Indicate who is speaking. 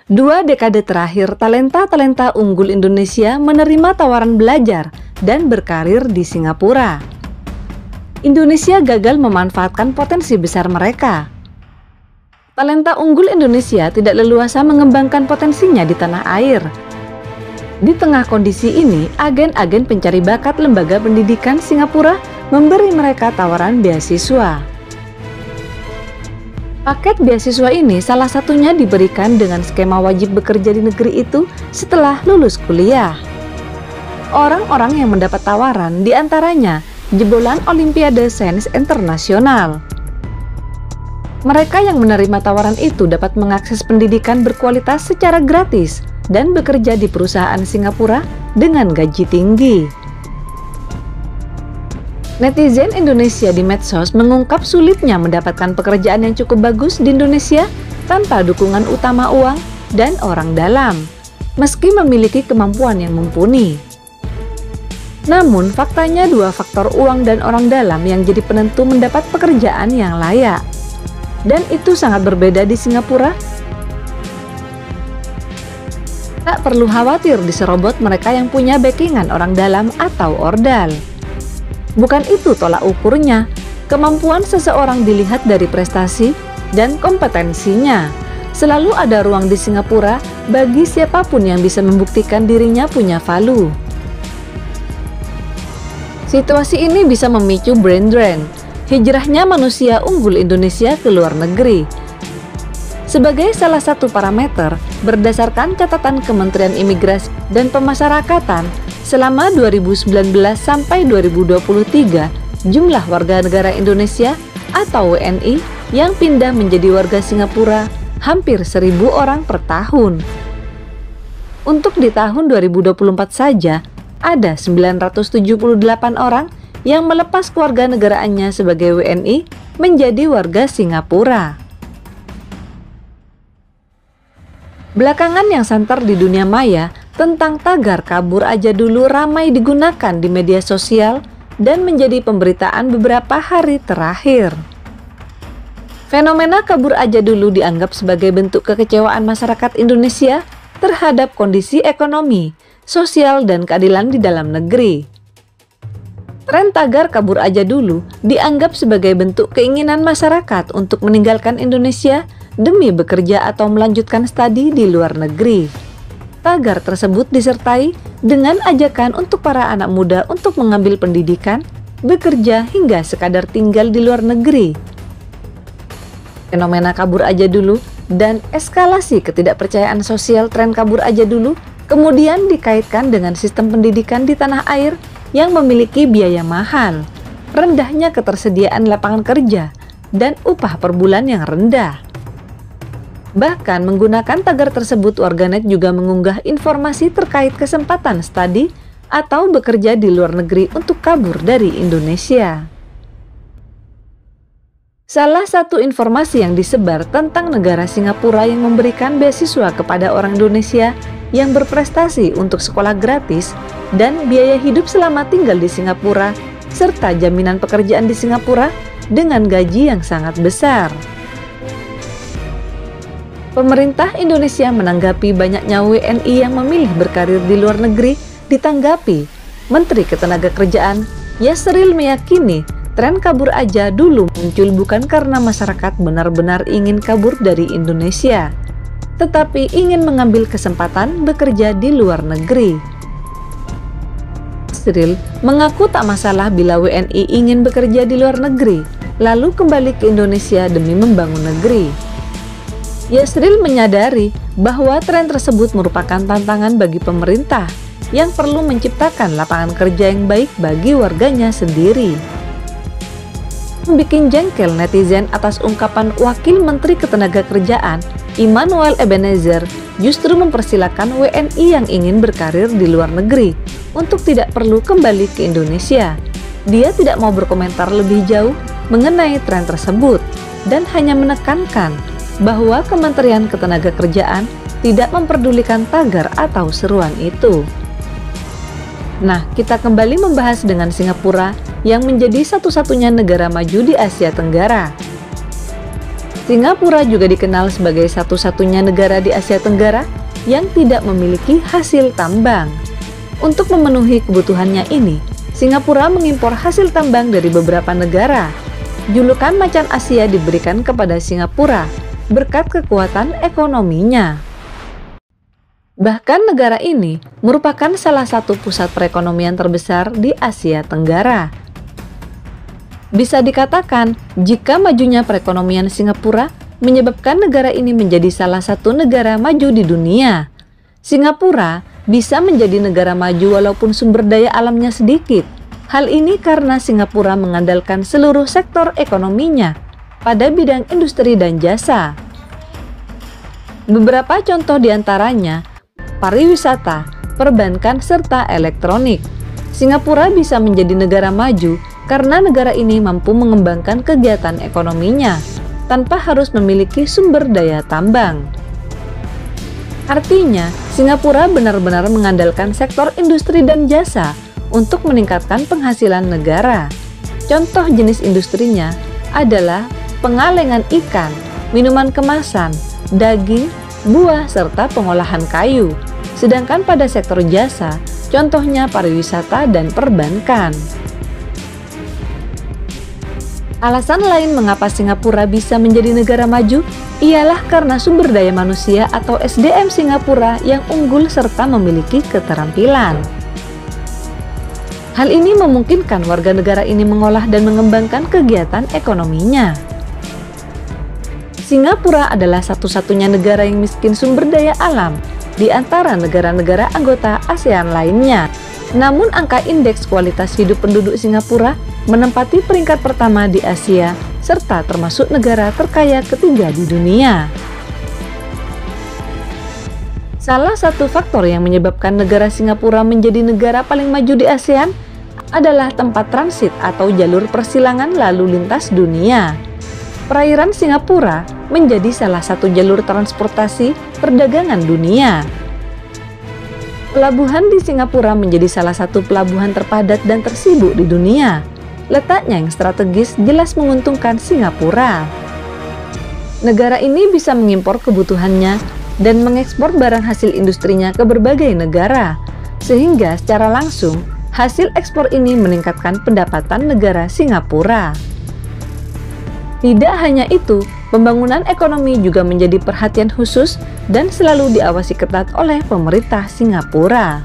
Speaker 1: 2 dekade terakhir, talenta-talenta unggul Indonesia menerima tawaran belajar dan berkarir di Singapura. Indonesia gagal memanfaatkan potensi besar mereka. Talenta unggul Indonesia tidak leluasa mengembangkan potensinya di tanah air. Di tengah kondisi ini, agen-agen pencari bakat lembaga pendidikan Singapura memberi mereka tawaran beasiswa. Paket beasiswa ini salah satunya diberikan dengan skema wajib bekerja di negeri itu setelah lulus kuliah. Orang-orang yang mendapat tawaran diantaranya jebolan Olimpiade Sains Internasional. Mereka yang menerima tawaran itu dapat mengakses pendidikan berkualitas secara gratis dan bekerja di perusahaan Singapura dengan gaji tinggi. Netizen Indonesia di medsos mengungkap sulitnya mendapatkan pekerjaan yang cukup bagus di Indonesia tanpa dukungan utama uang dan orang dalam, meski memiliki kemampuan yang mumpuni. Namun, faktanya 2 faktor uang dan orang dalam yang jadi penentu mendapat pekerjaan yang layak. Dan itu sangat berbeda di Singapura. Tak perlu khawatir diserobot mereka yang punya backingan orang dalam atau ordal. Bukan itu tolak ukurnya. Kemampuan seseorang dilihat dari prestasi dan kompetensinya. Selalu ada ruang di Singapura bagi siapapun yang bisa membuktikan dirinya punya value. Situasi ini bisa memicu brain drain, hijrahnya manusia unggul Indonesia ke luar negeri. Sebagai salah satu parameter, berdasarkan catatan Kementerian Imigrasi dan Pemasyarakatan, selama 2019 sampai 2023, jumlah warga negara Indonesia atau WNI yang pindah menjadi warga Singapura hampir 1.000 orang per tahun. Untuk di tahun 2024 saja, ada 978 orang yang melepas kewarganegaraannya sebagai WNI menjadi warga Singapura. Belakangan yang santer di dunia maya tentang tagar kabur aja dulu ramai digunakan di media sosial dan menjadi pemberitaan beberapa hari terakhir. Fenomena kabur aja dulu dianggap sebagai bentuk kekecewaan masyarakat Indonesia terhadap kondisi ekonomi, sosial, dan keadilan di dalam negeri. Tren tagar kabur aja dulu dianggap sebagai bentuk keinginan masyarakat untuk meninggalkan Indonesia demi bekerja atau melanjutkan studi di luar negeri. Tagar tersebut disertai dengan ajakan untuk para anak muda untuk mengambil pendidikan, bekerja, hingga sekadar tinggal di luar negeri. Fenomena kabur aja dulu dan eskalasi ketidakpercayaan sosial tren kabur aja dulu kemudian dikaitkan dengan sistem pendidikan di tanah air yang memiliki biaya mahal, rendahnya ketersediaan lapangan kerja, dan upah per bulan yang rendah. Bahkan menggunakan tagar tersebut, warganet juga mengunggah informasi terkait kesempatan studi atau bekerja di luar negeri untuk kabur dari Indonesia. Salah satu informasi yang disebar tentang negara Singapura yang memberikan beasiswa kepada orang Indonesia yang berprestasi untuk sekolah gratis dan biaya hidup selama tinggal di Singapura, serta jaminan pekerjaan di Singapura dengan gaji yang sangat besar. Pemerintah Indonesia menanggapi banyaknya WNI yang memilih berkarir di luar negeri. Ditanggapi, Menteri Ketenagakerjaan Yasril meyakini tren kabur aja dulu muncul bukan karena masyarakat benar-benar ingin kabur dari Indonesia, tetapi ingin mengambil kesempatan bekerja di luar negeri. Yasril mengaku tak masalah bila WNI ingin bekerja di luar negeri, lalu kembali ke Indonesia demi membangun negeri. Yasril menyadari bahwa tren tersebut merupakan tantangan bagi pemerintah yang perlu menciptakan lapangan kerja yang baik bagi warganya sendiri. Membikin jengkel netizen atas ungkapan Wakil Menteri Ketenagakerjaan Immanuel Ebenezer justru mempersilahkan WNI yang ingin berkarir di luar negeri untuk tidak perlu kembali ke Indonesia. Dia tidak mau berkomentar lebih jauh mengenai tren tersebut dan hanya menekankan bahwa Kementerian Ketenagakerjaan tidak memperdulikan tagar atau seruan itu. Nah, kita kembali membahas dengan Singapura yang menjadi satu-satunya negara maju di Asia Tenggara. Singapura juga dikenal sebagai satu-satunya negara di Asia Tenggara yang tidak memiliki hasil tambang. Untuk memenuhi kebutuhannya ini, Singapura mengimpor hasil tambang dari beberapa negara. Julukan macan Asia diberikan kepada Singapura berkat kekuatan ekonominya. Bahkan negara ini merupakan salah satu pusat perekonomian terbesar di Asia Tenggara. Bisa dikatakan, jika majunya perekonomian Singapura menyebabkan negara ini menjadi salah satu negara maju di dunia. Singapura bisa menjadi negara maju walaupun sumber daya alamnya sedikit. Hal ini karena Singapura mengandalkan seluruh sektor ekonominya pada bidang industri dan jasa. Beberapa contoh diantaranya pariwisata, perbankan, serta elektronik. Singapura bisa menjadi negara maju karena negara ini mampu mengembangkan kegiatan ekonominya tanpa harus memiliki sumber daya tambang. Artinya, Singapura benar-benar mengandalkan sektor industri dan jasa untuk meningkatkan penghasilan negara. Contoh jenis industrinya adalah pengalengan ikan, minuman kemasan, daging, buah, serta pengolahan kayu. Sedangkan pada sektor jasa, contohnya pariwisata dan perbankan. Alasan lain mengapa Singapura bisa menjadi negara maju ialah karena sumber daya manusia atau SDM Singapura yang unggul serta memiliki keterampilan. Hal ini memungkinkan warga negara ini mengolah dan mengembangkan kegiatan ekonominya. Singapura adalah satu-satunya negara yang miskin sumber daya alam di antara negara-negara anggota ASEAN lainnya. Namun angka indeks kualitas hidup penduduk Singapura menempati peringkat pertama di Asia, serta termasuk negara terkaya ketiga di dunia. Salah satu faktor yang menyebabkan negara Singapura menjadi negara paling maju di ASEAN adalah tempat transit atau jalur persilangan lalu lintas dunia. Perairan Singapura menjadi salah satu jalur transportasi perdagangan dunia. Pelabuhan di Singapura menjadi salah satu pelabuhan terpadat dan tersibuk di dunia. Letaknya yang strategis jelas menguntungkan Singapura. Negara ini bisa mengimpor kebutuhannya dan mengekspor barang hasil industrinya ke berbagai negara, sehingga secara langsung hasil ekspor ini meningkatkan pendapatan negara Singapura. Tidak hanya itu, pembangunan ekonomi juga menjadi perhatian khusus dan selalu diawasi ketat oleh pemerintah Singapura.